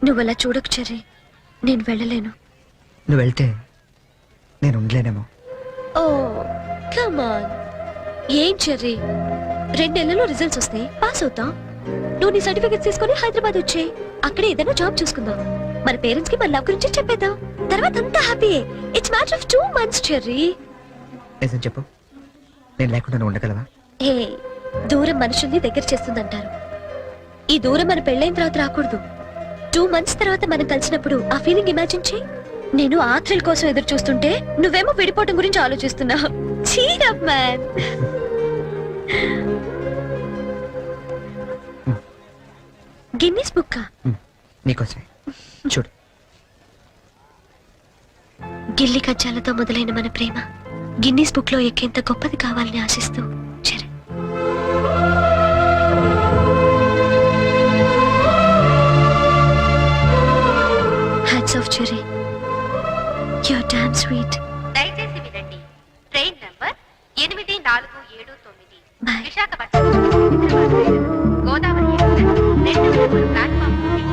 నువ్వు అలా చూడకు చెర్రీ, నేను వెళ్ళలేను. నువ్వు వెళ్తే నేను ఉండలేనేమో. ఓ కమాన్. ఏం చెర్రీ, 2 నెలల్లో రిజల్ట్స్ వస్తాయి, పాస్ అవుతాం. నువ్వు నీ సర్టిఫికెట్స్ తీసుకొని హైదరాబాద్ వచ్చేయి. అక్కడే ఏదైనా జాబ్ చూసుకుందాం. మన పేరెంట్స్ కి మన లవ్ గురించి చెప్పేద్దాం. తర్వాత అంతా హ్యాపీయే. It's matter of 2 months Cherry. నిజం చెప్పు, నేను లేకుండా నువ్వు ఉండగలవా? ఏ దూరం మనుషుల్ని దగ్గర చేస్తుందంటారు. ఈ దూరం మన పెళ్ళైన తర్వాత రాకూడదు. 2 months తర్వాత మనం కలిసినప్పుడు ఆ ఫీలింగ్ ఇమాజిన్ చేయి. నేను ఆ థ్రిల్ కోసం ఎదురు చూస్తుంటే నువ్వేమో విడిపోవటం గురించి ఆలోచిస్తున్నావు. Cheer up man. Guinness book నీకోసమే. చూడు, గిల్లి కజ్జాలతో మొదలైన మన ప్రేమ గిన్నిస్ బుక్ లో ఎక్కేంత గొప్పది కావాలని ఆశిస్తూ Charan. Hats off Cherry, you are damn sweet. దయచేసి వినండి. Train number 8479 Visakhapatnam Godavari express 2వ నెంబర్ ప్లాట్ఫామ్ నుండి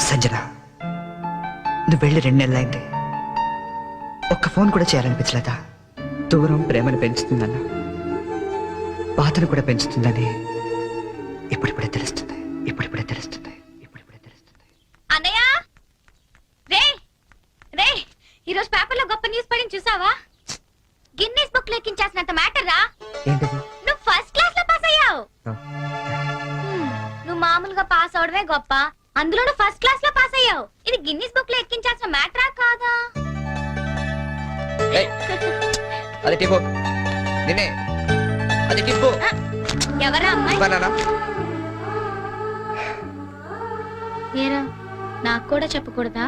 సంజన, నువ్వు వెళ్ళి 2 నెలలైంది. ఒక్క ఫోన్ కూడా చేయాలనిపించలేదా? దూరం ప్రేమను పెంచుతుందన్న, బాధను కూడా పెంచుతుందని ఇప్పుడిప్పుడే తెలుస్తుంది. ఇప్పుడిప్పుడే తెలుస్తుంది. ఇప్పుడిప్పుడే తెలుస్తుంది. అన్నయ్య, రే రే, ఈరోజు పేపర్లో గొప్ప న్యూస్ పడింది చూసావా? గిన్నిస్ బుక్ లో ఎక్కించాల్సినంత మ్యాటర్ రా. ఏంటది? నువ్వు ఫస్ట్ క్లాస్ లో పాస్ అయ్యావు. నువ్వు మామూలుగా పాస్ అవడమే గొప్ప, అందులో నువ్వు ఫస్ట్ క్లాస్ లో పాస్ అయ్యావు. ఇది గిన్నిస్ బుక్ లో ఎక్కించాల్సిన మ్యాటరా కాదా? అది టిప్పు, నిన్నే. అది టిప్పు. ఎవరా అమ్మాయి? ఏరా, నాకు కూడా చెప్పకూడదా?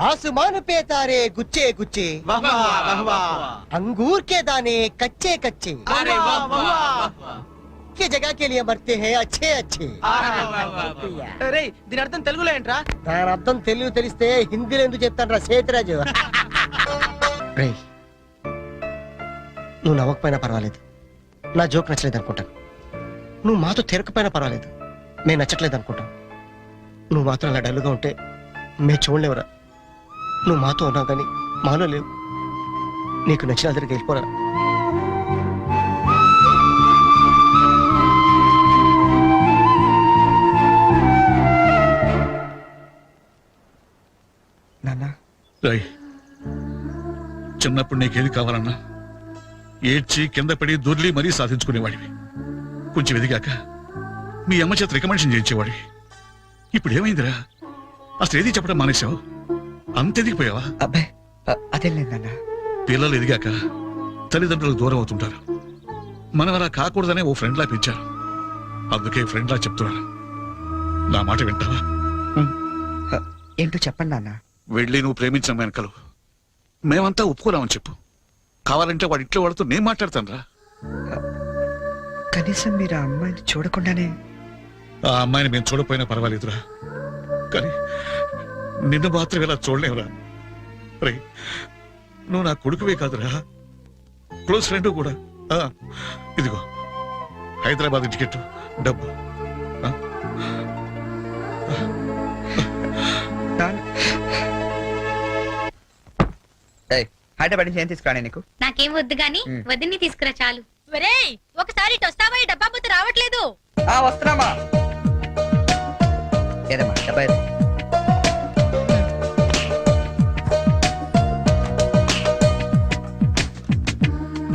आसमान पे तारे गुच्छे गुच्छे, अंगूर के दाने कच्चे कच्चे, ये जगह के लिए मरते हैं अच्छे अच्छे. దీని అర్థం తెలుగులో ఏంట్రా? దాని అర్థం తెలుగు తెలిస్తే హిందీలో ఎందుకు చెప్తాను రా సేతురాజు. నువ్వు నవ్వకపోయినా పర్వాలేదు, నా జోక్ నచ్చలేదు అనుకుంటాను. నువ్వు మాతో తిరగకపోయినా పర్వాలేదు, మేము నచ్చట్లేదు అనుకుంటాం. నువ్వు మాత్రం అలా డల్లుగా ఉంటే మేము చూడలేవురా. నువ్వు మాతో ఉన్నావు కానీ మాలో లేవు. నీకు నచ్చిన దగ్గరికి వెళ్ళిపోరా. నాన్న, చిన్నప్పుడు నీకేది కావాలన్నా ఏడ్చి కింద పడి దొర్లి మరీ సాధించుకునేవాడివి. కొంచెం ఎదిగాక మీ అమ్మ చేత రికమెండేషన్ చేయించేవాడివి. ఇప్పుడు ఏమైందిరా? అసలు ఏది చెప్పడం మానేశావు? అంత ఎదిగిపోయావా? అబ్బాయి, అదేం లేదు నాన్న. పిల్లలు ఎదిగాక తల్లిదండ్రులకు దూరం అవుతుంటారు. మనం అలా కాకూడదనే ఓ ఫ్రెండ్లా పెంచారు. అందుకే ఫ్రెండ్లా చెప్తున్నాను, నా మాట వింటావా? ఏంటో చెప్పండి నాన్న. వెళ్ళి నువ్వు ప్రేమించిన వెనకలు మేమంతా ఒప్పుకోరామని చెప్పు. కావాలంటే వాడి ఇంట్లో వాడితో నేను మాట్లాడతాను రా. కనీసం మీరు ఆ అమ్మాయిని చూడకుండానే. ఆ అమ్మాయిని మేము చూడపోయినా పర్వాలేదురా, కానీ నిన్ను మాత్రం ఇలా చూడలేవురా. రే, నువ్వు నా కొడుకువే కాదురా, క్లోజ్ ఫ్రెండ్ కూడా. ఇదిగో హైదరాబాద్ టికెట్, డబ్బు. హైదరాబాద్ నుంచి ఏం తీసుకురా నీకు? నాకేం వద్దు గాని వదిన్ని తీసుకురా చాలు. ఒకసారి వస్తావా? ఈ డబ్బా బుద్ధి రావట్లేదు. వస్తున్నామా? ఏదమ్మా డబ్బా?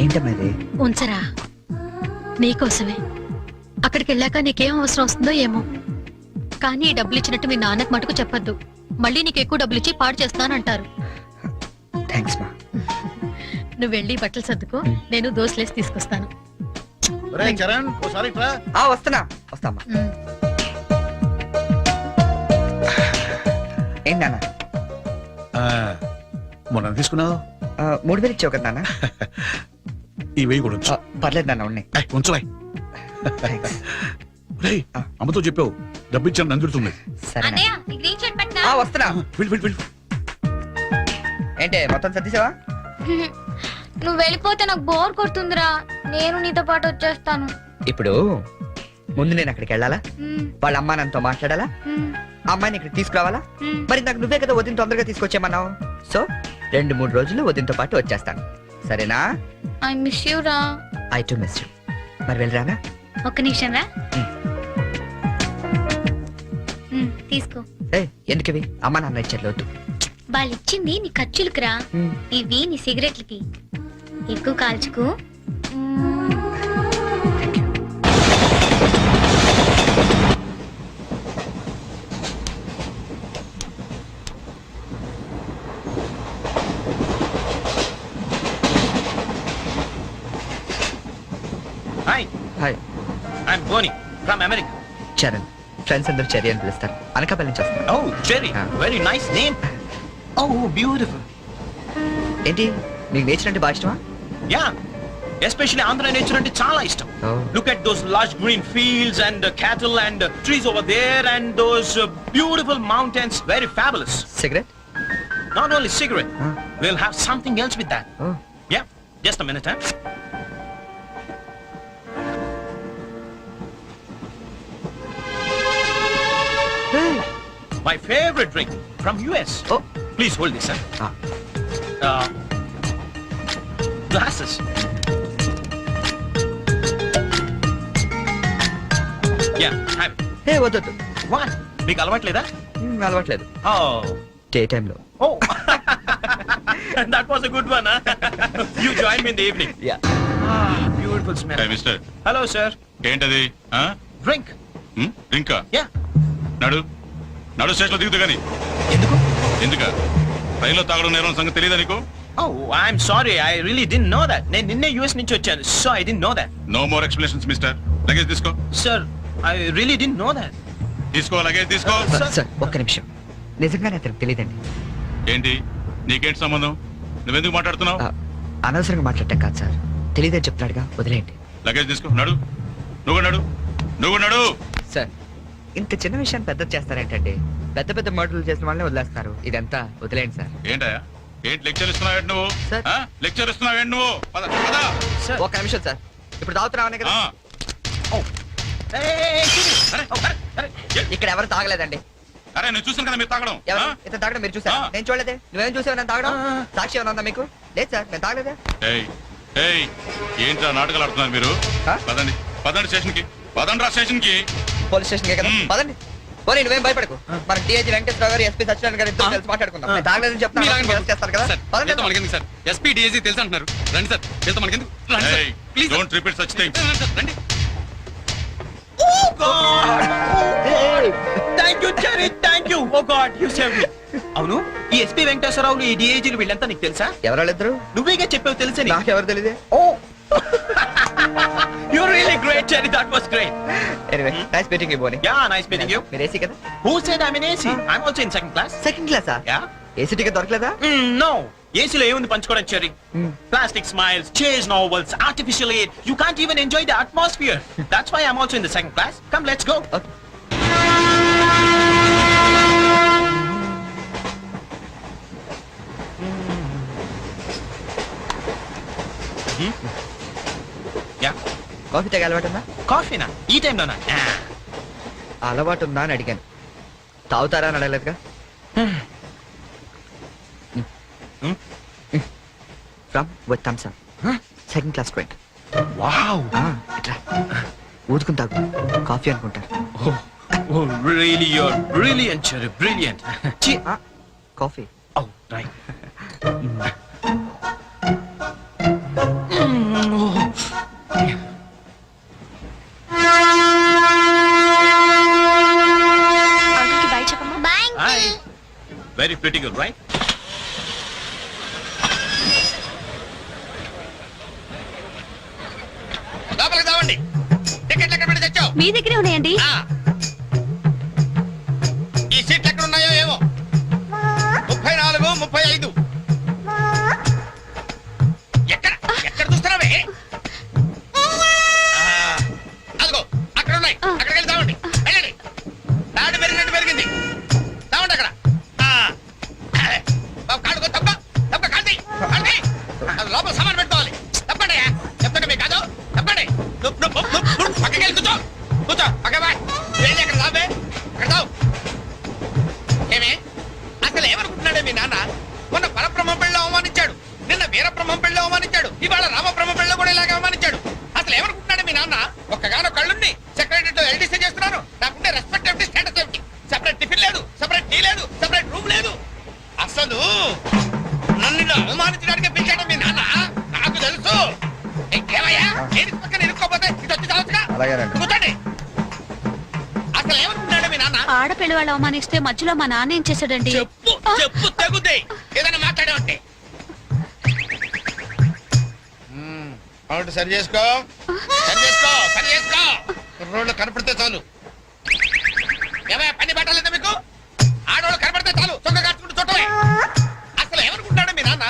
ఏంటమ్మా ఇది? ఉంచరా నీకోసమే. అక్కడికి వెళ్ళాక నీకేం అవసరం వస్తుందో ఏమో, కానీ ఈ డబ్బులు ఇచ్చినట్టు మీ నాన్నకు మటుకు చెప్పొద్దు. మళ్ళీ నీకు ఎక్కువ డబ్బులు ఇచ్చి పాడు చేస్తానంటారు. థ్యాంక్స్ మా. నువ్వు వెళ్ళి బట్టలు సర్దుకో, నేను దోశలేసి తీసుకొస్తాను. చరణ్ ఒకసారి ఇట్రా. వస్తామ్మా. ఉమ్. ఏంటి నాన్న? మొన్న తీసుకున్నావు 3000 ఇచ్చావు కదా నాన్న? ఈ వెయ్యి కూడా ఉంచు. పర్లేదు నాన్న, ఉన్నాయి. ఉంచలే. రేయ్, అమ్మతో చెప్పావు డబ్బు ఇచ్చాను నందుతుంది. సరే నాన్న. అన్నయ్య ఈ గ్రీన్ షర్ట్ పెట్టినా వస్తున్నా. వెళ్ళు వెళ్ళు వెళ్ళు. ఏంటి మొత్తం సర్దిసావా? నువ్వు వెళ్ళిపోతే నాకు బోర్ కొడుతుందిరా, నేను నీతో పాటు వచ్చేస్తాను. ఇప్పుడు ముందు నేను అక్కడికి వెళ్ళాలా? వాళ్ళ అమ్మా నాన్నతో మాట్లాడాలా? ఆ అమ్మాయిని ఇక్కడికి తీసుకురావాలా? మరి నాకు నువ్వే కదా వదిన తొందరగా తీసుకొచ్చేమన్నావు. సో 2-3 రోజులు వదినతో పాటు వచ్చేస్తాను, సరేనా? ఐ మిస్ యూ రా. I to miss you. మరి వెళ్ళరానా? ఒక్క నిమిషం రా. తీసుకో. ఎందుకవి? అమ్మా నాన్న ఇచ్చేది వద్దు. వాళ్ళు ఇచ్చింది నీ ఖర్చులకు రా, ఇవి నీ సిగరెట్లకి. ఎక్కువ కాల్చుకో. Hi, hi, I'm Boni from America. Charan. Friends అందరూ చెర్రీ అని పిలుస్తారు. అనకాపల్లి నుంచి వస్తాను. Oh, Jerry, very nice name. Oh, beautiful. ఏంటి నీకు నేచర్ అంటే బాగా ఇష్టమా? Yeah, especially Andhra nature ante chaala ishtam. Oh. Look at those large green fields and cattle and trees over there and those beautiful mountains. Very fabulous. Cigarette? Not only cigarette, Huh? we'll have something else with that. Oh. Yeah, just a minute, huh? My favorite drink from US. Oh. Please hold this, huh? Ah. Glasses. Yeah, have it. హే వద్దు. What? మీకు అలవాట్లేదా? అలవాట్లేదు. Oh. Day టైంలో. Oh. That was a good one, huh? You join me in the evening. Yeah. Ah, beautiful smell. Mister Hello, sir. ఏంటది? Drink. ఇంకా Yeah. నడు నడు station లో దిగుతూ గాని. ఎందుకు? ఎందుక రైల్లో తాగడం నేరం సంగతి తెలియదా నీకు? Oh, I'm sorry. I really didn't know that. నేను నిన్నే US నుంచి వచ్చాను. So I didn't know that. No more explanations mister. Luggage తీసుకో. Sir, I really didn't know that. తీసుకో లగేజ్ తీసుకో. సార్ ఒక్క నిమిషం, నిజంగానే అతనికి తెలియదండి. ఏంటి నీకేంటి సంబంధం? నువ్వెందుకు మాట్లాడుతున్నావు? అనవసరంగా మాట్లాడటం కాదు సార్, తెలియదని చెప్తున్నాడుగా, వదిలేయండి. లగేజ్ తీసుకో. నడు నువ్వు నడు నువ్వు నడు. సార్ ఇంత చిన్న విషయాన్ని పెద్ద చేస్తారేంటండి? పెద్ద పెద్ద మర్డర్లు చేసిన వాళ్ళని వదిలేస్తారు, ఇదంతా వదిలేయండి సార్. ఏంటయ్యా ఏంటి లెక్చర్ ఇస్తున్నావు నువ్వు? సార్. లెక్చర్ ఇస్తున్నావు నువ్వు? పద పద. Sir. ఒక్క నిమిషం సార్, ఇప్పుడు తాగుతున్నామనే కదా. Oh. Hey, అరే అరే. ఇక్కడ ఎవరు తాగలేదండి. అరే నేను చూసాను కదా మీరు తాగడం. ఎవరు ఇతను తాగడం మీరు చూసారా? నేను చూడలేదే. నువ్వేం చూసావు నేను తాగడం? ఆ. సాక్షి ఏమైనా ఉందా మీకు? లేదు సార్, నేను తాగలేదే. ఏయ్ ఏయ్ ఏంట్రా నాటకాలు ఆడుతున్నారు మీరు? ఆ? పదండి పదండి స్టేషన్ కి. పదండి రా స్టేషన్ కి. పోలీస్ స్టేషన్ కదా, పదండి. పోనీ నువ్వేం భయపడకు, మన డిఐజీ వెంకటేశ్వర గారు, ఎస్పీ సత్యనారాయణ గారు ఇద్దరు కలిసి మాట్లాడుకుందాం. నేను తాగలేదని చెప్తాను, చేస్తారు కదా. పదండి. మనకెందుకు సార్? ఎస్పీ డిఐజీ తెలుసు అంటున్నారు. రండి సార్, వెళ్తాం. మనకెందుకు? రండి సార్, ఏయ్ please. Don't repeat such things. రండి. Oh God! Thank you, Jerry. Thank you. Oh God, you saved me. అవును, ఈ ఎస్పీ వెంకటేశ్వరరావు ఈ డిఐజీలు వీళ్ళంతా నీకు తెలుసా? ఎవరాళ్ళిద్దరు? నువ్వేగా చెప్పావు తెలుసని. నాకెవరు తెలియదే. Oh. You're really great, Jerry. That was great. Anyway nice meeting you Boney. Yeah, nice meeting you. మీరు ఏసీ కదా? Who said I'm in AC? I'm also in second class. Second క్లాసా? Yeah. ఏసీ టికెట్ దొరకలేదా? No. ఏసీలో ఏముంది పంచుకోవడం, cherry? Plastic smiles, chase novels, artificial aid. You can't even enjoy the atmosphere. That's why I'm also in the second class. Come, let's go. Okay. Yeah. Coffee తాగే అలవాటు ఉందా? కాఫీనా? ఈ టైంలోనా? అలవాటు ఉందా అని అడిగాను, తాగుతారా అని అడగలేదుగా. From with thumbs up, second class student. Wow. ఇట్లా ఊదుకుని తాగు, కాఫీ అనుకుంటారు. Oh, really, you're brilliant, Cherry. Brilliant. Coffee. Oh, right. pretty good, right? లోపలికి రావండి. టికెట్లు ఎక్కడ పెట్టి తెచ్చావు? మీ దగ్గరే ఉన్నాయండి. ఆ. ఈ సీట్లు ఎక్కడ ఉన్నాయో ఏమో. 34, 35. ఎక్కడ ఎక్కడ చూస్తున్నావే? అదిగో అక్కడ ఉన్నాయి. అక్కడికి వెళ్ళి తావండి. వెళ్ళండి. తాడు పెరిగినట్టు పెరిగింది. తావండి అక్కడ. బాబు కాడుకో తప్ప తప్ప కాంతి కాంతి. లోపల సామాన్ పెట్టుకోవాలి. తప్పండి చెప్తాండి మీకు కాదు. తప్పండి. పక్కకి వెళ్ళి కూర్చో. కూర్చో పక్క బాయ్. వెళ్ళి అక్కడ తావే. అక్కడ తావు. ఏమే అసలు ఏమనుకుంటున్నాడే మీ నాన్న? మొన్న పరబ్రహ్మ పెళ్ళి అవమానించాడు, నిన్న వీరబ్రహ్మం పెళ్ళి అవమానించాడు, ఇవాళ రామబ్రహ్మ పెళ్ళి కూడా ఇలాగే అవమానించాడు. అసలు ఏమనుకుంటున్నాడే మీ నాన్న? ఒక్కగానో కళ్ళుండి సెక్రటరీతో ఎల్డీసీ చేస్తున్నాను. నాకుండే రెస్పెక్ట్ ఏమిటి, స్టేటస్ ఏమిటి? సెపరేట్ టిఫిన్ లేదు, సెపరేట్ టీ లేదు, సెపరేట్ రూమ్ లేదు. అసలు నన్ను ఇలా అవమానించడానికి పిలిచాడు మీ నాన్న. నాకు తెలుసు. ఏమయ్యా నేను పక్కన ఇరుక్కోపోతే ఇది వచ్చి చావచ్చుగా. కూర్చోండి. అసలు ఏమనుకుంటున్నాడు మీ నాన్న? ఆడపిల్ల వాళ్ళు అవమానిస్తే మధ్యలో మా నాన్న ఏం చేశాడండి? చెప్పు చెప్పు తగ్గుద్ది. ఏదైనా మాట్లాడావంటే అవును. సరి చేసుకో సరి చేసుకో సరి చేసుకో. రోడ్లు కనపడితే చాలు. ఏమయ్యా పని పట్టాలేదా మీకు? ఆడవాళ్ళు కనపడితే చాలు చొక్క కాచుకుంటూ చుట్టమే. అసలు ఏమనుకుంటాడు మీ నాన్న?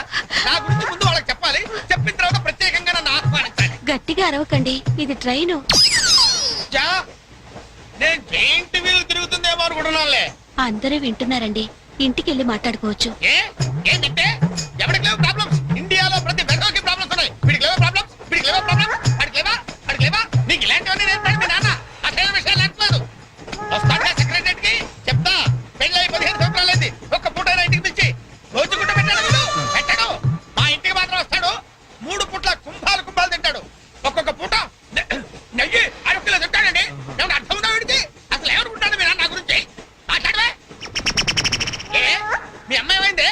నా గురించి ముందు వాళ్ళకి చెప్పాలి. చెప్పిన తర్వాత ప్రత్యేకంగా నన్ను ఆహ్వానించాలి. గట్టిగా అరవకండి, ఇది ట్రైన్. చా, నేను జైంట్ వీల్ తిరుగుతుందేమో అనుకుంటున్నానులే. అందరూ వింటున్నారండి, ఇంటికి వెళ్ళి మాట్లాడుకోవచ్చు. ఏంటంటే ఎవరికి లేవు ప్రాబ్లమ్స్? ఇండియాలో ప్రతి వెర్రోకి ప్రాబ్లమ్స్ ఉన్నాయి. వీడికి లేవా ప్రాబ్లమ్స్? వీడికి లేవా ప్రాబ్లమ్స్? వాడికి లేవా? వాడికి లేవా? నీకు ఇలాంటివన్నీ నేర్పాడు మీ నాన్న. అసలు విషయాలు లేకపోలేదు. వస్తాడా సెక్రటరీకి చెప్తా. పెళ్ళి 15 సంవత్సరాలైంది. ఒక్క పూట ఇంటికి పిలిచి రోజు గుడ్డ పెట్టాడు. పెట్టాడు. మా ఇంటికి మాత్రం వస్తాడు. 3 పూట్ల కుంభాలు కుంభాలు తింటాడు. ఒక్కొక్క పూట నెయ్యి 6 కిలో తింటాడండి. ఏమన్నా అర్థం ఉందా వీడికి? అసలు ఏమనుకుంటాడు మీ నాన్న నా గురించి? మాట్లాడవే. మీ అమ్మాయి ఏమైంది?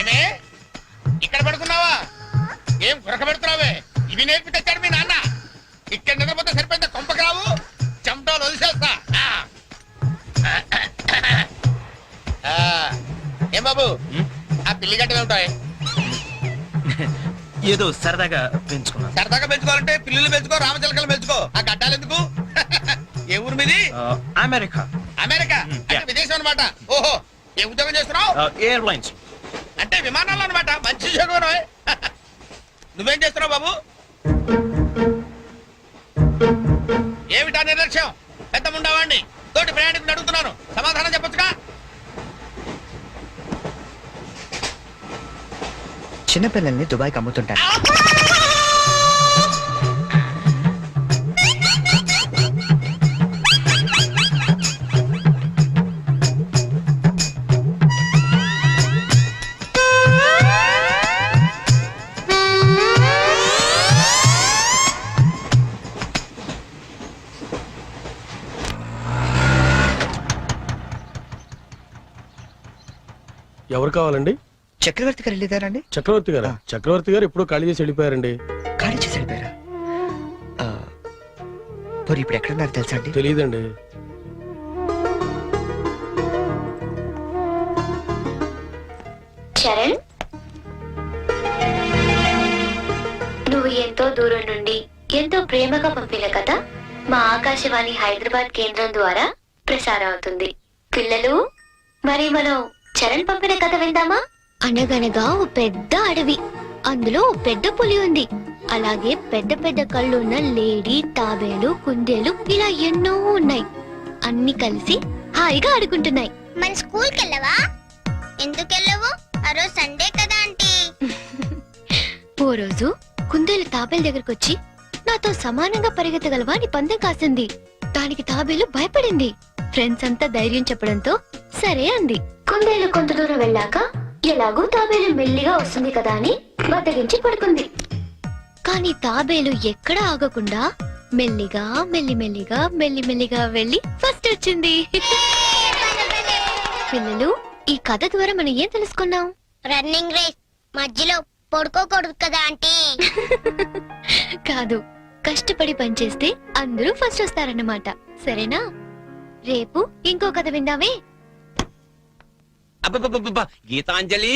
ఏమే ఇక్కడ పడుకున్నావా? ఏం గురక పెడుతున్నావే? ఇవి నేర్పి తెచ్చాడు మీ నాన్న. ఇక్కడ నిద్రపోతే సరిపోయింది. కొంపకి రావు, చెమటలు వదిలేస్తా. ఏం బాబు ఆ పిల్లి గడ్డలు ఉంటాయి? ఏదో సరదాగా పెంచుకున్నాను. సరదాగా పెంచుకోవాలంటే పిల్లులు పెంచుకో, రామచిలకలు పెంచుకో. ఆ గడ్డాలు ఎందుకు? ఏ ఊరు మీది? అమెరికా. అమెరికా అంటే విదేశం అనమాట. ఓహో, ఏ ఉద్యోగం చేస్తున్నావు? ఎయిర్లైన్స్. అంటే విమానాలు అనమాట. మంచి ఉద్యోగం. నువ్వేం చేస్తున్నావు బాబు? ఏమిటా నిర్లక్ష్యం? పెద్ద ఉండవాడిని తోటి ప్రయాణికుని అడుగుతున్నాను, సమాధానం చెప్పొచ్చుగా. చిన్నపిల్లల్ని దుబాయ్కి అమ్ముతుంటారు. ఎవరు కావాలండి? చక్రవర్తి గారు వెళ్ళేదారండి? చక్రవర్తి గారు. చక్రవర్తి గారు ఎప్పుడో ఖాళీ చేసి వెళ్ళిపోయారండి. ఖాళీ చేసి వెళ్ళిపోయారా? మరి ఇప్పుడు ఎక్కడున్నారు తెలుసా అండి? తెలియదండి. చరణ్, నువ్వు ఎంతో దూరం నుండి ఎంతో ప్రేమగా పంపిన కథ మా ఆకాశవాణి హైదరాబాద్ కేంద్రం ద్వారా ప్రసారం అవుతుంది. పిల్లలు, మరి మనం చరణ్ పంపిన కథ విందామా? అనగనగా ఓ పెద్ద అడవి, అందులో ఓ పెద్ద పులి ఉంది. అలాగే పెద్ద పెద్ద కళ్ళున్న లేడీ, తాబేలు, కుందేలు ఇలా ఎన్నో ఉన్నాయి. అన్ని కలిసి హాయిగా ఆడుకుంటున్నాయి. మన స్కూల్ కెళ్ళవా? ఎందుకు వెళ్ళవు? ఆ రోజు సండే కదా ఆంటీ. ఓ రోజు కుందేలు తాబేలు దగ్గరకు వచ్చి నాతో సమానంగా పరిగెత్తగలవా అని పందెం కాసింది. దానికి తాబేలు భయపడింది. ఫ్రెండ్స్ అంతా ధైర్యం చెప్పడంతో సరే అంది. కుందేలు కొంత దూరం వెళ్ళాక ఎలాగో తాబేలు మెల్లిగా వస్తుంది కదా అని బద్దగించి పడుకుంది. కానీ తాబేలు ఎక్కడ ఆగకుండా మెల్లిగా మెల్లిమెల్లిగా మెల్లిమెల్లిగా వెళ్ళి ఫస్ట్ వచ్చింది. పిల్లలు, ఈ కథ ద్వారా మనం ఏం తెలుసుకున్నాం? రన్నింగ్ రేస్ మధ్యలో పడుకోకూడదు కదా ఆంటీ. కాదు, కష్టపడి పనిచేస్తే అందరూ ఫస్ట్ వస్తారన్నమాట. సరేనా? రేపు ఇంకో కథ విందామే. అబ్బబ్బబ్బబ్బ, గీతాంజలి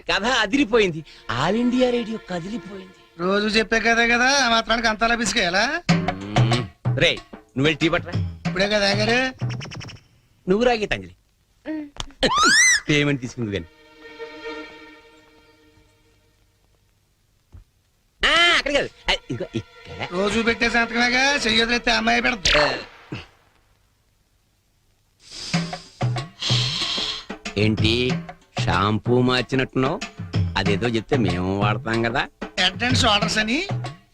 కథ అదిరిపోయింది. ఆల్ ఇండియా రేడియో కదిలిపోయింది. రోజు చెప్పే కదే కదా ఆ మాత్రానికి అంతలా పిసికేయాలా? రే నువ్వు వెళ్ళి టీ పట్టరా. ఇప్పుడే కదా గారు. నువ్వు రా గీతాంజలి. పేమెంట్ తీసుకుంది కానీ అక్కడ కాదు, ఇదిగో ఇక్కడ. రోజు పెట్టే సంతకమేగా, చెయ్యొదిలేస్తే అమ్మాయి పెడతా. ఏంటి షాంపూ మార్చినట్టున్నావు? అదేదో చెప్తే మేము వాడతాం కదా. హెడ్ అండ్ షోల్డర్స్ అని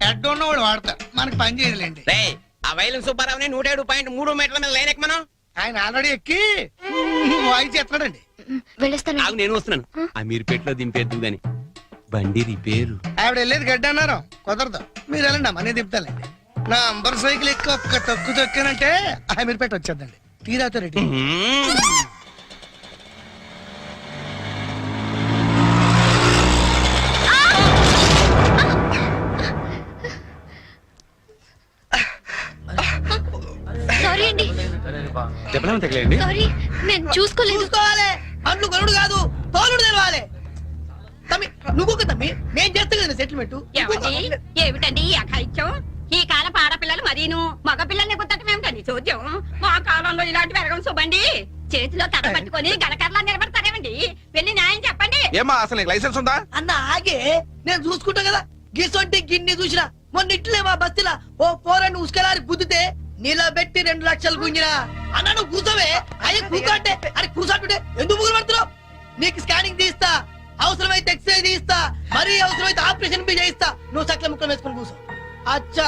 హెడ్ ఉన్నవాడు వాడతారు, మనకి పని చేయదులేండి. రే ఆ వైలం సుబ్బారావుని 107.3 మీటర్ల మీద లైన్ ఎక్కమను. ఆయన ఆల్రెడీ ఎక్కి వాయిస్ ఎత్తాడండి. వెళ్ళొస్తాను. ఆగు, నేను వస్తున్నాను. ఆ మీరు పెట్లో దింపేద్దు గాని బండి రిపేరు. ఆవిడ వెళ్ళేది గడ్డ అన్నారు, కుదరదు. మీరు వెళ్ళండి అమ్మా, నేను దింపుతానండి. నా అంబర్ సైకిల్ ఎక్కి ఒక్క తొక్కు తొక్కానంటే ఆ మీరు పెట్టి వచ్చేద్దండి. తీరాతో రెడ్డి. సారీ అండి, చెప్పలేము తగలేండి. సారీ, నేను చూసుకోలేదు. చూసుకోవాలి, అండ్లు గరుడు కాదు తోలుడు తెలవాలి. తమ్మి నువ్వు తమ్మి, నేను చేస్తా కదా సెటిల్మెంట్. ఏమిటండి ఈ అఘాయిత్యం? ఈ కాలం ఆడపిల్లలు మరీను మగ పిల్లల్ని గుర్తటం ఏమిటండి చూద్దాం. మా కాలంలో ఇలాంటి వెరగం చూబండి. చేతిలో కథ పట్టుకొని గలకర్లా నిలబడతారేమండి? వెళ్ళి న్యాయం చెప్పండి. ఏమా అసలు నీకు లైసెన్స్ ఉందా? అన్న ఆగే, నేను చూసుకుంటా కదా. గిసొంటి గిన్ని చూసినా మొన్న ఇట్లే మా బస్తీలా ఓ పోరని ఉసుకలారి గుద్దితే నిలబెట్టి 2 లక్షలు గుంజినా. అన్న నువ్వు కూర్చోవే. అయ్యి కూర్చోంటే అరే కూర్చోంటుంటే ఎందుకు ముగ్గురు పడుతున్నావు? నీకు స్కానింగ్ తీస్తా, అవసరమైతే ఎక్స్రే తీస్తా, మరీ అవసరమైతే ఆపరేషన్ బి చేయిస్తా. నువ్వు సకల ముక్కలు వేసుకొని కూర్చో. అచ్చా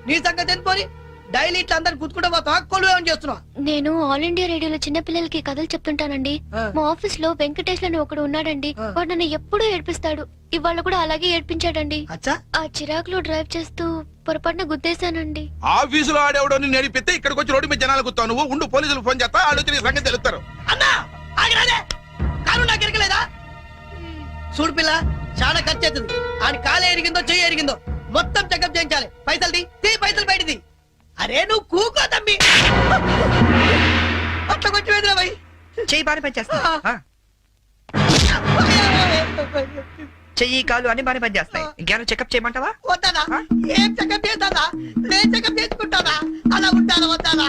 నీ సంగతి ఎందుకోని డైలీ ఇట్లా అందరు గుర్తుకుంటా పోతావా? కొలు ఏమని చేస్తున్నావా? నేను ఆల్ ఇండియా రేడియోలో చిన్న పిల్లలకి కథలు చెప్తుంటానండి. మా ఆఫీస్ లో వెంకటేష్ అని ఒకడు ఉన్నాడండి. వాడు నన్ను ఎప్పుడూ ఏడ్పిస్తాడు. ఇవాళ కూడా అలాగే ఏడ్పించాడండి. అచ్చా ఆ చిరాకులో డ్రైవ్ చేస్తూ పొరపాటున గుద్దేశానండి. ఆఫీసులో ఆడేవాడు నిన్ను నడిపితే ఇక్కడికి వచ్చి రోడ్డు మీద జనాలు గుర్తావు. నువ్వు ఉండు, పోలీసులు ఫోన్ చేస్తా, వాళ్ళు నీ సంగతి తెలుస్తారు. అన్నా ఆగిరాదే, కాను నాకు ఎరగలేదా? చూడు పిల్ల, చాలా ఖర్చు అవుతుంది. ఆడి కాలే ఎరిగిందో చెయ్యి ఎరిగిందో మొత్తం చెకప్ చేయించాలి. పైసలు తీ పైసలు బయటిది. అరే నువ్వు కూకో తమ్మి. అట్లా కొట్టి వేదిరా భయ్. చెయ్యి బాగానే పనిచేస్తా. చెయ్యి కాలు అన్ని బాగానే పనిచేస్తాయి. ఇంకేమైనా చెకప్ చేయమంటావా? వద్దానా? ఏం చెకప్ చేస్తానా? నేను చెకప్ చేసుకుంటానా? అలా ఉంటానా వద్దానా?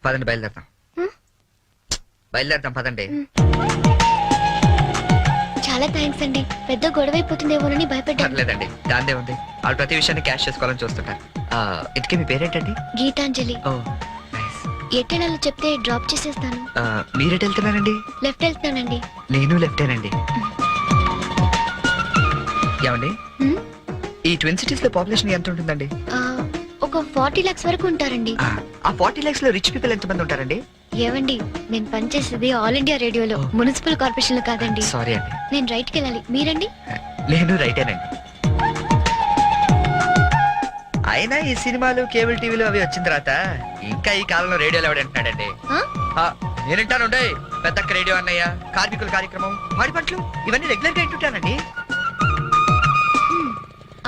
పదండి, బయలుదేరతాం. బయలుదేరతాం పదండి. చాలా థ్యాంక్స్ అండి. పెద్ద గొడవ అయిపోతుందేమోనని భయపడ్డాను. పర్లేదండి, దాందే ఉంది. వాళ్ళు ప్రతి విషయాన్ని క్యాష్ చేసుకోవాలని చూస్తుంటారు. ఇంతకీ మీ పేరేంటండి? గీతాంజలి. ఓ నైస్. ఎట్టెళ్ళాలో చెప్తే డ్రాప్ చేసేస్తాను. మీరెట్ వెళ్తున్నారండి? లెఫ్ట్ వెళ్తానండి. నేను లెఫ్టేనండి. ఏమండి, హ్మ్? ఈ ట్విన్ సిటీస్ లో పాపులేషన్ ఎంత ఉంటుందండి? ఒక 40 lakhs వరకు ఉంటారండి. ఆ 40 lakhs లో రిచ్ పీపుల్ ఎంత మంది ఉంటారండి? ఏవండి, నేను పనిచేసేది ఆల్ ఇండియా రేడియోలో, మున్సిపల్ కార్పొరేషన్ లో కాదండి. సారీ అండి. నేను రైట్ కి వెళ్ళాలి. మీరండి? నేను రైటేనండి. అయినా ఈ సినిమాలు కేబుల్ టీవీలు అవి వచ్చిన తర్వాత ఇంకా ఈ కాలంలో రేడియోలో ఎవడంటున్నాడండి? ఆ? నేనంటాను పెద్దక్క రేడియో అన్నయ్య, కార్మికుల కార్యక్రమం, పాడి పంటలు ఇవన్నీ రెగ్యులర్ గా వింటుంటానండి.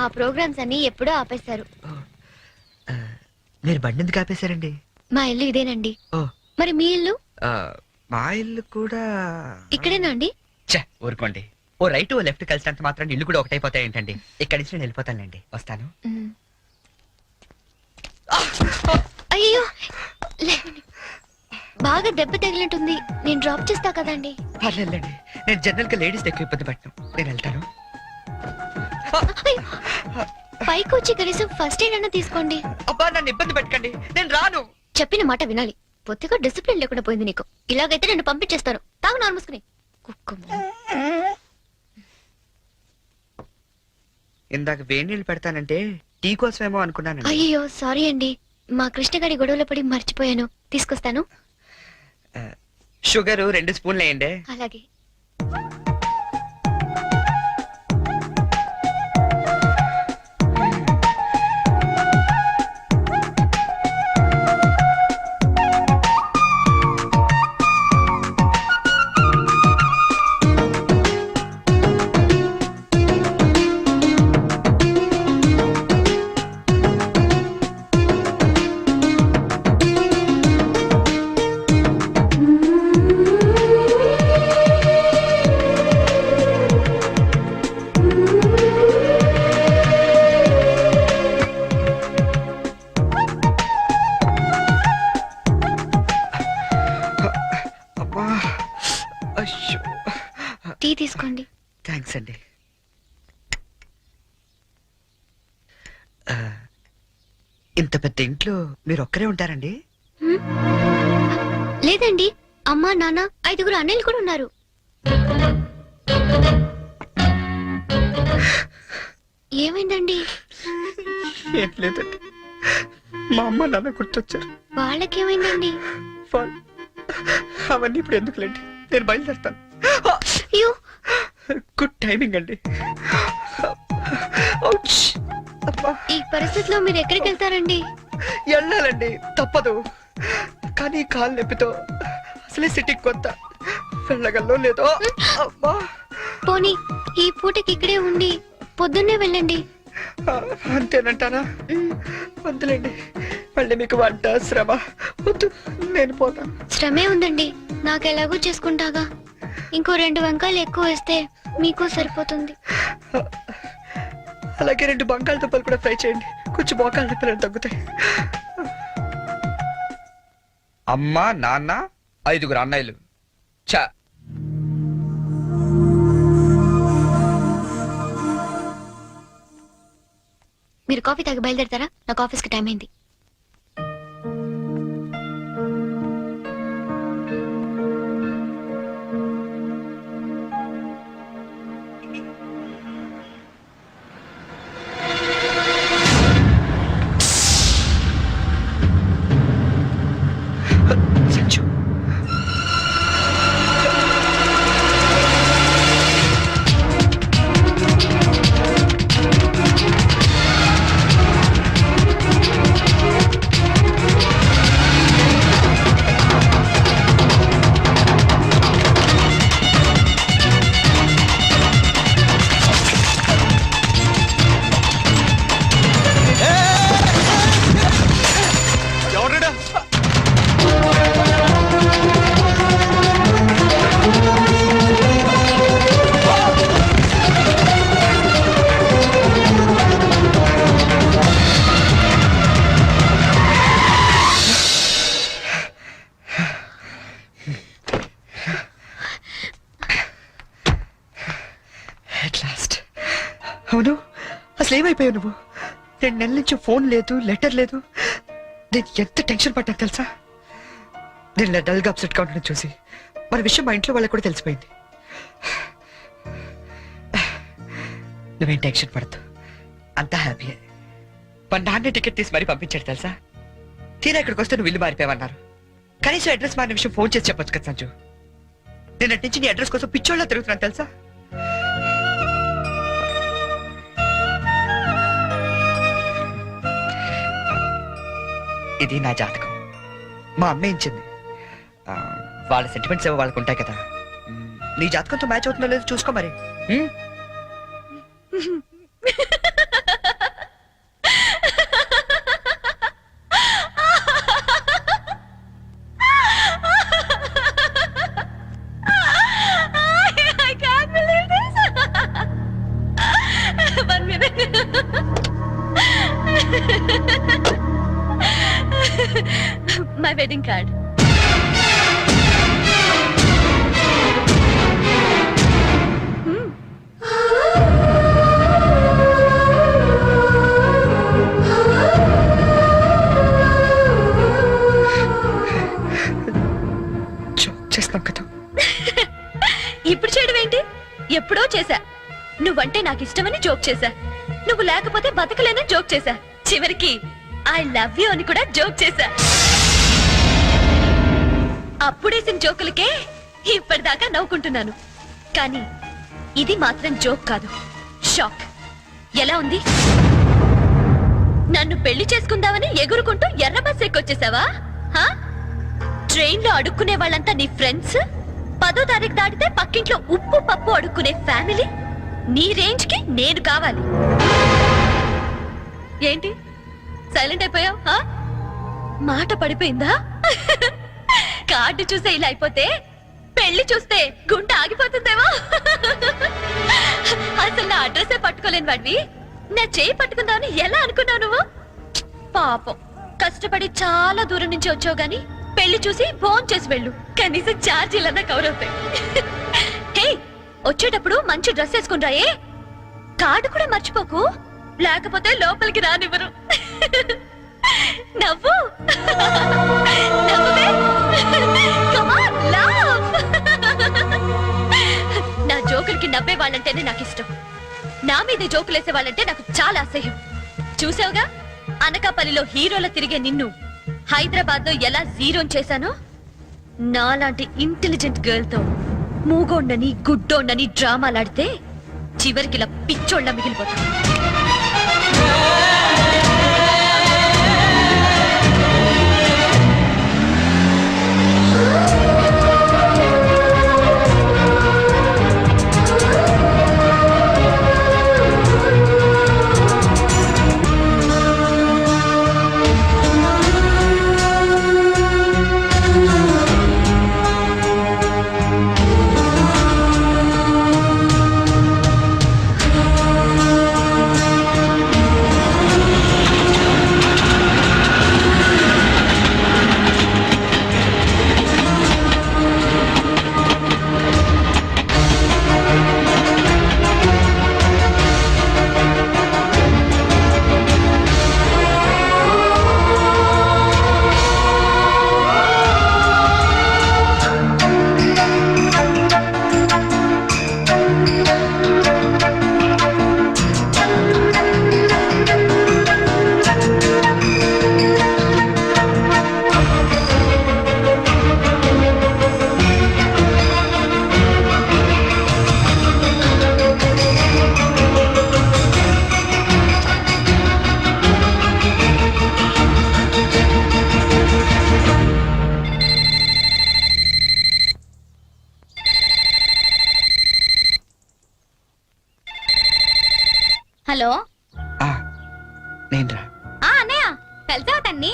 ఆ ప్రోగ్రామ్స్ అన్ని ఎప్పుడో ఆపేశారు. మీరు బండి ఎందుకు ఆపేశారండి? మా ఇల్లు ఇదేనండి. ఓ. మరి మీ ఇల్లు? మా ఇల్లు కూడా ఇక్కడేనా అండి? ఊరుకోండి. ఓ రైట్ ఓ లెఫ్ట్ కలిసినంత మాత్రం ఇల్లు కూడా ఒకటైపోతాయి ఏంటండి? ఇక్కడి నుంచి నేను వెళ్ళిపోతానండి. వస్తాను. మ్. అయ్యో లేవండి. బాగా దెబ్బ తగిలినట్టుంది. నేను డ్రాప్ చేస్తా కదండి. పర్లేదండి, నేను జనరల్ గా లేడీస్ ఎక్కువ ఇబ్బంది పట్టను. నేను వెళ్తాను. పైకి వచ్చి కనీసం ఫస్ట్ ఎయిడ్ అన్న తీసుకోండి. అబ్బా నన్ను ఇబ్బంది పెట్టకండి, నేను రాను. చెప్పిన మాట వినాలి. పొత్తిగా డిసిప్లిన్ లేకుండా పోయింది నీకు. ఇలాగైతే నేను పంపించేస్తాను. తాగు నార్మూసుకుని కుక్క. ఇందాక వేడి నీళ్ళు పెడతానంటే టీ కోసమేమో అనుకున్నాను. అయ్యో సారీ అండి. మా కృష్ణగాడి గొడవలో పడి మర్చిపోయాను. తీసుకొస్తాను. షుగర్ 2 స్పూన్లు వేయండి. అలాగే. థ్యాంక్స్ అండి. ఇంత పెద్ద ఇంట్లో మీరు ఒక్కరే ఉంటారండి? లేదండి, అమ్మా నాన్న 5 అన్నయ్యలు కూడా ఉన్నారు. ఏమైందండి? ఏం లేదండి, మా అమ్మ నాన్న గుర్తొచ్చారు. వాళ్ళకేమైందండి? అవన్నీ ఇప్పుడు ఎందుకులేండి, నేను బయలుదేరుతాను. అయ్యో, గుడ్ టైమింగ్ అండి. ఔచ్! అబ్బా, ఈ పరిస్థితిలో మీరు ఎక్కడికి వెళ్తారండి? వెళ్ళాలండి, తప్పదు. కానీ కాలు నొప్పితో అసలే సిటీకి కొత్త, వెళ్ళగల్లో లేదో. అబ్బా, పోనీ ఈ పూటకి ఇక్కడే ఉండి పొద్దున్నే వెళ్ళండి. అంతేనంటారా? వద్దులేండి, మళ్ళీ మీకు వంట శ్రమ వద్దు, నేను పోతాను. శ్రమే ఉందండి, నాకు ఎలాగో చేసుకుంటాగా. ఇంకో 2 వంకాయలు ఎక్కువ వేస్తే మీకు సరిపోతుంది. అలాగే 2 బంగాళదుంపలు కూడా ఫ్రై చేయండి, కొంచెం మోకాళ్ళ నొప్పులు తగ్గుతాయి. అమ్మ నాన్న 5 అన్నయ్యలు. చా, మీరు కాఫీ తాగి బయలుదేరతారా? నాకు ఆఫీస్కి టైం అయింది. సంచు, ఎవడా at last. అవును, అసలు ఏమైపోయావు నువ్వు? 2 నెలల నుంచి ఫోన్ లేదు, లెటర్ లేదు. నేను ఎంత టెన్షన్ పడ్డా తెలుసా? నేను ఇలా డల్గా అప్సెట్గా ఉండడం చూసి మన విషయం మా ఇంట్లో వాళ్ళకి కూడా తెలిసిపోయింది. నువ్వేం టెన్షన్ పడద్దు, అంతా హ్యాపీయే. మా నాన్న టికెట్ తీసి మరీ పంపించాడు తెలుసా? తీరా ఇక్కడికి వస్తే నువ్వు ఇల్లు మారిపోయావన్నారు. కనీసం అడ్రస్ మారిన విషయం ఫోన్ చేసి చెప్పొచ్చు కదా సంజు. నేను అటు నుంచి నీ అడ్రస్ కోసం పిచ్చోళ్ళ తిరుగుతున్నాను తెలుసా? ఇది నా జాతకం, మా అమ్మ ఇచ్చింది. వాళ్ళ సెంటిమెంట్స్ ఏవో వాళ్ళకు ఉంటాయి కదా. నీ జాతకంతో మ్యాచ్ అవుతుందో లేదో చూసుకో మరి. My wedding card. చేస్తాం కదా. ఇప్పుడు చేయడం ఏంటి? ఎప్పుడో చేశా. నువ్వంటే నాకు ఇష్టమని జోక్ చేశా. నువ్వు లేకపోతే బతకలేనని జోక్ చేశా. చివరికి ఐ లవ్ యూ అని కూడా జోక్ చేశా. అప్పుడేసిన జోకులకే ఇప్పటిదాకా నవ్వుకుంటున్నాను. కానీ ఇది మాత్రం జోక్ కాదు, షాక్. ఎలా ఉంది? నన్ను పెళ్లి చేసుకుందామని ఎగురుకుంటూ ఎర్ర బస్ ఎక్కొచ్చేసావా? ట్రైన్ లో అడుక్కునే వాళ్ళంతా నీ ఫ్రెండ్స్, 10వ తారీఖు దాటితే పక్కింట్లో ఉప్పు పప్పు అడుక్కునే ఫ్యామిలీ. నీ రేంజ్ కి నేను కావాలి. ఏంటి సైలెంట్ అయిపోయావు? మాట పడిపోయిందా? కార్డు చూసే ఇలా అయిపోతే పెళ్లి చూస్తే గుండె ఆగిపోతుందేమో. అసలు నా అడ్రస్సే పట్టుకోలేని వాడివి నా చేయి పట్టుకుందామని ఎలా అనుకున్నావు నువ్వు? పాపం, కష్టపడి చాలా దూరం నుంచి వచ్చావు గాని పెళ్లి చూసి ఫోన్ చేసి వెళ్ళు, కనీసం ఛార్జీలన్నా కవర్ అవుతాయి. హే, వచ్చేటప్పుడు మంచి డ్రెస్ వేసుకుని రాయే. కార్డు కూడా మర్చిపోకు, లేకపోతే లోపలికి రానివ్వరు. నవ్వు నవ్వే. Come on, laugh. నా జోకులకి నవ్వే వాళ్ళంటేనే నాకు ఇష్టం. నా మీద జోకులేసే వాళ్ళంటే నాకు చాలా అసహ్యం. చూసావుగా, అనకాపల్లిలో హీరోల తిరిగే నిన్ను హైదరాబాద్ లో ఎలా జీరో చేశానో. నాలాంటి ఇంటెలిజెంట్ గర్ల్ తో మూగోండని గుడ్డోండని డ్రామాలాడితే చివరికి ఇలా పిచ్చోళ్ళ మిగిలిపోతా. హలో, ఆ, నేనురా. అన్నయ్య కలిసావా తన్ని?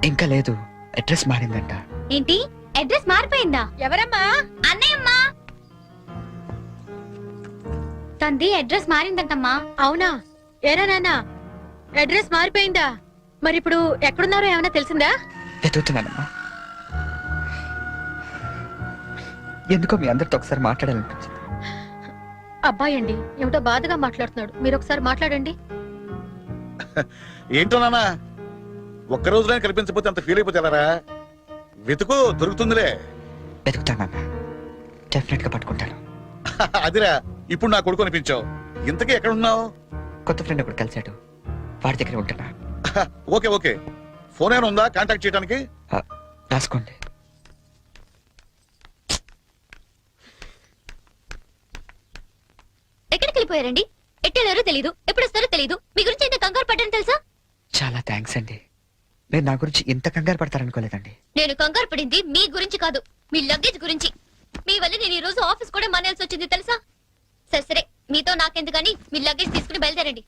ఇంకా లేదు, అడ్రస్ మారిందంట. ఏంటి, అడ్రస్ మారిపోయిందా? ఎవరమ్మా? అన్నయ్యమ్మా. తంది అడ్రస్ మారిందంటమ్మా. అవునా? ఏరా నాన్న, అడ్రస్ మారిపోయిందా? మరి ఇప్పుడు ఎక్కడున్నారో ఏమైనా తెలిసిందా? వెతుకుతున్నానమ్మా. ఎందుకో మీ అందరితో ఒకసారి మాట్లాడాలనిపించింది. అబ్బాయి అండి, ఏమిటో బాధగా మాట్లాడుతున్నాడు. మీరు ఒకసారి మాట్లాడండి. ఏంటో నాన్న, ఒక్క రోజులో కనిపించకపోతే అంత ఫీల్ అయిపోతారా? వెతుకు, దొరుకుతుందిలే. వెతుకుతానన్నా, డెఫినెట్ గా పట్టుకుంటాను. అదిరా, ఇప్పుడు నా కొడుకు అనిపించావు. ఇంతకీ ఎక్కడ ఉన్నావు? కొత్త ఫ్రెండ్ ఒకటి కలిసాడు, వాడి దగ్గర ఉంటున్నా. ఓకే ఓకే, ఫోన్ ఏమైనా ఉందా కాంటాక్ట్ చేయడానికి? రాసుకోండి. ఎక్కడికి వెళ్ళిపోయారండి? ఎట్టెళ్ళారో తెలీదు, ఎప్పుడు వస్తారో తెలీదు. మీ గురించి ఎంత కంగారు పడ్డాను తెలుసా? చాలా థ్యాంక్స్ అండి. మీరు నా గురించి ఇంత కంగారు పడతారనుకోలేదండి. నేను కంగారు పడింది మీ గురించి కాదు, మీ లగేజ్ గురించి. మీ వల్ల నేను ఈ రోజు ఆఫీస్ కూడా మానేయాల్సి వచ్చింది తెలుసా? సరే సరే, మీతో నాకెందుకని మీ లగేజ్ తీసుకుని బయలుదేరండి.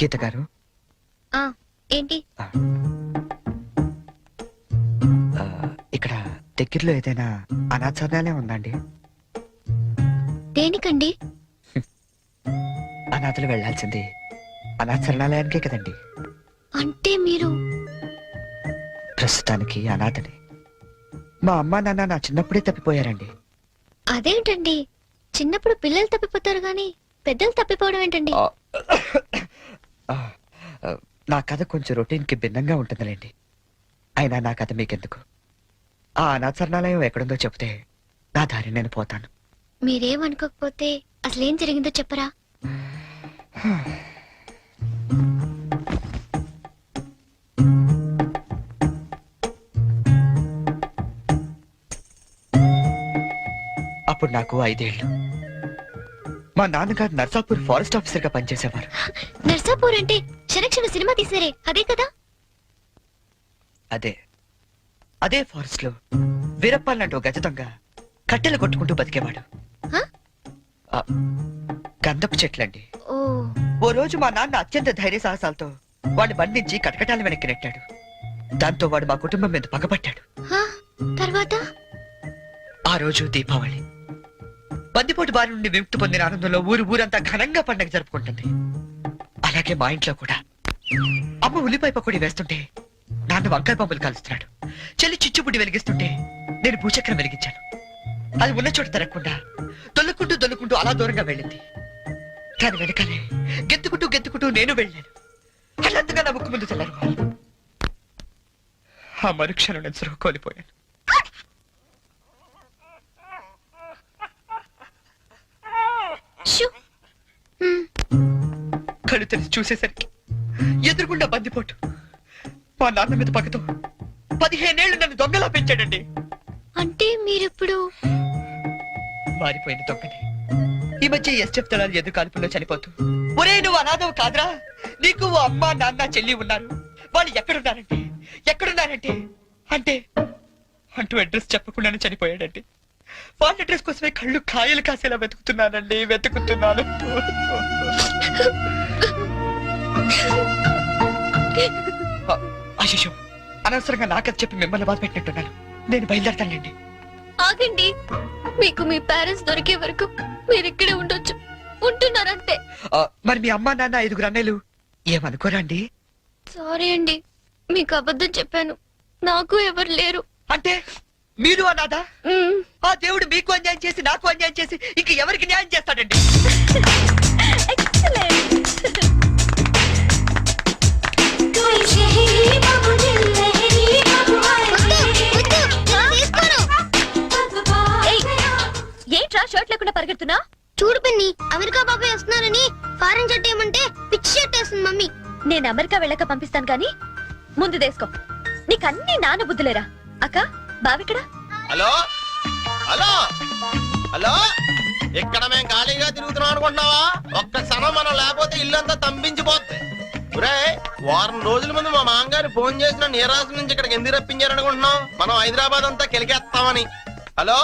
గీత గారు, ఏంటి? ఇక్కడ దగ్గరలో ఏదైనా అనాథాలయం ఉందండి? దేనికండి? అనాథలు వెళ్లాల్సింది అనాథరణాలయానికే కదండి. అంటే మీరు ప్రస్తుతానికి అనాథని. మా అమ్మా నాన్న నా చిన్నప్పుడే తప్పిపోయారండి. అదేంటండి, చిన్నప్పుడు పిల్లలు తప్పిపోతారు గాని పెద్దలు తప్పిపోవడం ఏంటండి? నా కథ కొంచెం రొటీన్ కి భిన్నంగా ఉంటుందిలేండి. అయినా నా కథ మీకెందుకు? ఆ అనాథరణాలయం ఎక్కడుందో చెప్తే నా దారి నేను పోతాను. మీరేమనుకోకపోతే అసలేం జరిగిందో చెప్పరా? అప్పుడు నాకు 5 ఏళ్ళు. మా నాన్నగారు నర్సాపూర్ ఫారెస్ట్ ఆఫీసర్ గా పనిచేసేవారు. నర్సాపూర్ అంటే శరక్షణ సినిమా తీసారే అదే కదా? అదే అదే ఫారెస్ట్ లో వీరప్పాలంటూ గజతంగా కట్టెలు కొట్టుకుంటూ బతికేవాడు. గంధపు చెట్లండి. ఓ రోజు మా నాన్న అత్యంత ధైర్య సాహసాలతో వాడిని బంధించి కటకటాల వెనక్కి నెట్టాడు. దాంతో వాడు మా కుటుంబం మీద పగపట్టాడు. తర్వాత ఆ రోజు దీపావళి. బందిపోటు బారి నుండి విముక్తి పొందిన ఆనందంలో ఊరంతా ఘనంగా పండగ జరుపుకుంటుంది. అలాగే మా ఇంట్లో కూడా అమ్మ ఉల్లిపాయ పకోడీ వేస్తుంటే నాన్న వంకాయ పంపులు కాలుస్తున్నాడు. చెల్లి చిచ్చుబుడ్డి వెలిగిస్తుంటే నేను భూచక్రం వెలిగించాను. అది ఉన్న చోట తిరగకుండా దొల్లుకుంటూ అలా దూరంగా వెళ్ళింది. దాని వెనకాలే గెత్తుకుంటూ నేను వెళ్ళాను. అల్లంతగా నా ముక్కు ముందు తెల్లారు. ఆ మరుక్షణం నేను సృహ కోల్పోయాను. షూ. కళ్ళు తెరిచి చూసేసరికి ఎదురుగుండా బందిపోటు. మా నాన్న మీద పక్కతో 15 ఏళ్ళు నన్ను దొంగలా పెంచాడండి. అంటే మీరిప్పుడు మారిపోయిన దొంగని. ఈ మధ్య ఎస్టెఫ్ దళాలు ఎదురు కాల్పుల్లో చనిపోతూ, ఒరే నువ్వు అనాథవు కాదురా, నీకు ఓ అమ్మ నాన్న చెల్లి ఉన్నారు, వాళ్ళు ఎక్కడున్నారంటే అంటూ అడ్రస్ చెప్పకుండానే చనిపోయాడండి. వాళ్ళ అడ్రస్ కోసమే కళ్ళు కాయలు కాసేలా వెతుకుతున్నాను. అశిషు, అనవసరంగా నాకది చెప్పి మిమ్మల్ని బాధ పెట్టినట్టున్నాను. నేను బయలుదేరతానండి. ఆగండి. మీకు మీ పేరెంట్స్ దొరికే వరకు మీరు ఇక్కడే ఉండొచ్చు. ఉంటున్నారంతే. మరి మీ అమ్మ నాన్న 5 అన్నయ్యలు ఏమనుకోరండి? సారీ అండి, మీకు అబద్ధం చెప్పాను. నాకు ఎవరు లేరు. అంటే మీరు అనాథా? ఆ దేవుడు మీకు అన్యాయం చేసి నాకు అన్యాయం చేసి ఇంక ఎవరికి న్యాయం చేస్తాడండి? ఏంట్రా షర్ట్ లేకుండా పరిగెడుతున్నా? చూడు పిన్ని, అమెరికా బాబాయ్ వస్తున్నారని ఫారెన్ షర్ట్ ఏమంటే పిచ్చి షర్ట్ వేస్తుంది మమ్మీ. నేను అమెరికా వెళ్ళక పంపిస్తాను గాని ముందు దేసుకో. నీకన్నీ నాన్న బుద్ధులేరా? అక్క బావిక్కడ? హలో హలో హలో, ఇక్కడ మేము ఖాళీగా తిరుగుతున్నాం అనుకుంటున్నావా? ఒక్క క్షణం మనం లేకపోతే ఇల్లంతా తంపించిపోద్ది. వారం రోజుల ముందు మా మామగారు ఫోన్ చేసిన నీరాశ నుంచి ఇక్కడికి ఎందుకు రప్పించారనుకుంటున్నాం? మనం హైదరాబాద్ అంతా కెలికేస్తామని. హలో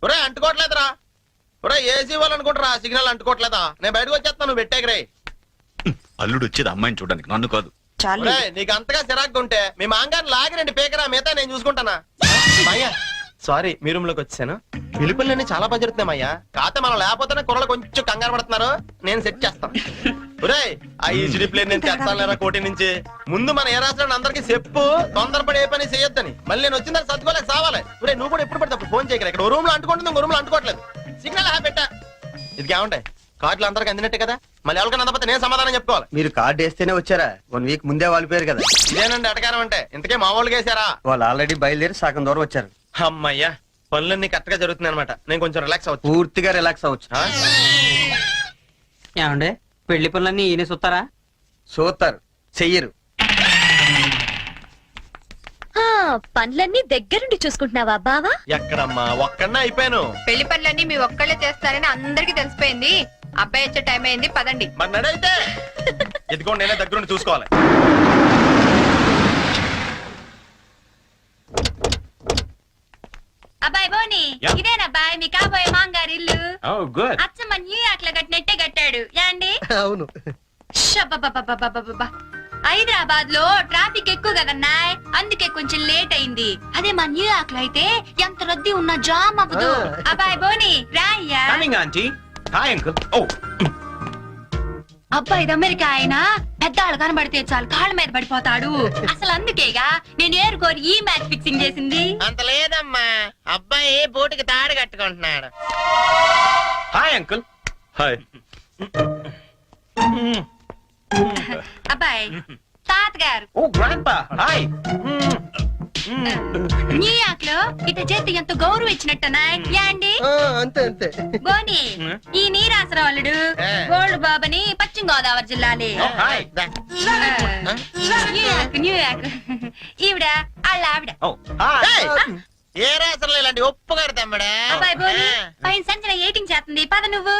ఒరే, అంటుకోవట్లేదురా. ఒరే, ఏసీ వాళ్ళు అనుకుంటారా సిగ్నల్ అంటుకోవట్లేదా? నేను బయటకు వచ్చేస్తాను, నువ్వు పెట్టేకరే. అల్లుడు వచ్చేది అమ్మాయిని చూడడానికి, నన్ను కాదు. నీకు అంతగా చిరాకు ఉంటే మీ మామగారిని లాగిరండి పేకరా, మిగతా నేను చూసుకుంటానా. మాయ్యా సారీ, మీ రూమ్ లోకి వచ్చాను. పిలుపులన్నీ చాలా బాగా జరుగుతున్నామయ్యా. కాకపోతే మనం లేకపోతేనే కుర్రలు కొంచెం కంగారు పడుతున్నారు. నేను సెట్ చేస్తాను. ఒరే, ఆ ఈజీ ప్లేన్ నేను తెస్తాను కోటి నుంచి. ముందు మన ఏ రాష్ట్రాన్ని అందరికి చెప్పు, తొందరపడి ఏ పని చేయొద్దని. మళ్ళీ నేను వచ్చిందని సర్దుకోలేక సావాలి. ఒరే, నువ్వు కూడా ఎప్పుడు పడితే అప్పుడు ఫోన్ చేయగలరు. ఇక్కడ రూమ్ లో అంటుకుంటుంది, ఇంకో రూమ్ లో అంటుకోవట్లేదు. సిగ్నల్ పెట్టా. ఇది ఏముంటాయి, కార్డులు అందరికి అందినట్టే కదా. మళ్ళీ ఎవరికైనా అందకపోతే నేను సమాధానం చెప్పుకోవాలి. మీరు కార్డు వేస్తేనే వచ్చారా? 1 వీక్ ముందే వాళ్ళు పేరు కదా. ఇదేనండి అటకారం అంటే. ఇంతకే మా వాళ్ళు వేసారా? వాళ్ళు ఆల్రెడీ బయలుదేరి సగం దూరం వచ్చారు. అమ్మయ్యా, పనులన్నీ కరెక్ట్ గా జరుగుతున్నాయి అనమాట. నేను కొంచెం రిలాక్స్ అవచ్చు. పూర్తిగా రిలాక్స్ అవ్వచ్చు. ఏమండే, పెళ్లి పనులన్నీ ఈయన చూస్తారా? చూస్తారు, చెయ్యరు. పనులన్నీ దగ్గరుండి చూసుకుంటున్నావా బావా? ఎక్కడమ్మా, ఒక్కడనే అయిపోయాను. పెళ్లి పనులన్నీ మీ ఒక్కళ్ళే చేస్తారని అందరికి తెలిసిపోయింది. అబ్బాయి వచ్చే టైం అయింది, పదండి. మరి నడైతే ఎదుకోండి, నేనే దగ్గరుండి చూసుకోవాలి. అబ్బాయి బోని, ఇదేనబ్బాయి మీ కాబోయే మాంగారి ఇల్లు. అచ్చమ్మ న్యూయార్క్ లో కట్టినట్టే కట్టాడు. యాండి? అవును. హైదరాబాద్ లో ట్రాఫిక్ ఎక్కువ కదన్నాయ్, అందుకే కొంచెం లేట్ అయింది. అదే మా న్యూయార్క్ లో అయితే ఎంత రద్దీ ఉన్నా జామ్ అవ్వదు. అబ్బాయి బోని రాయ్యా. అబ్బాయి అమెరికా ఆయన పెద్దాళ్ళు కనబడితే చాలు కాళ్ళ మీద పడిపోతాడు. అసలు అందుకేగా నేను ఏరుకోరి ఈ మ్యాచ్ ఫిక్సింగ్ చేసింది. అంత లేదమ్మా, అబ్బాయి బోటుకి తాడు కట్టుకుంటున్నాడు. Hi uncle. హాయ్. అబ్బాయి తాతగారు ఓ గ్రాండ్పా. హాయ్. న్యూయార్క్ లో ఇట చేతి ఎంతో గౌరవం ఇచ్చినట్టనా యాండి? అంతే అంతే. బోని, ఈ నీరాసరాలుడు గోల్డ్ బాబని పశ్చిమ గోదావరి జిల్లాలే. న్యూయార్క్ ఈవిడ వాళ్ళ ఆవిడ. ఏ రాసరాలు ఇలాంటి ఒప్పుగారు తమ్ముడా. అబ్బాయి బోని, పైన సంచన ఎయిటింగ్ చేస్తుంది, పద నువ్వు.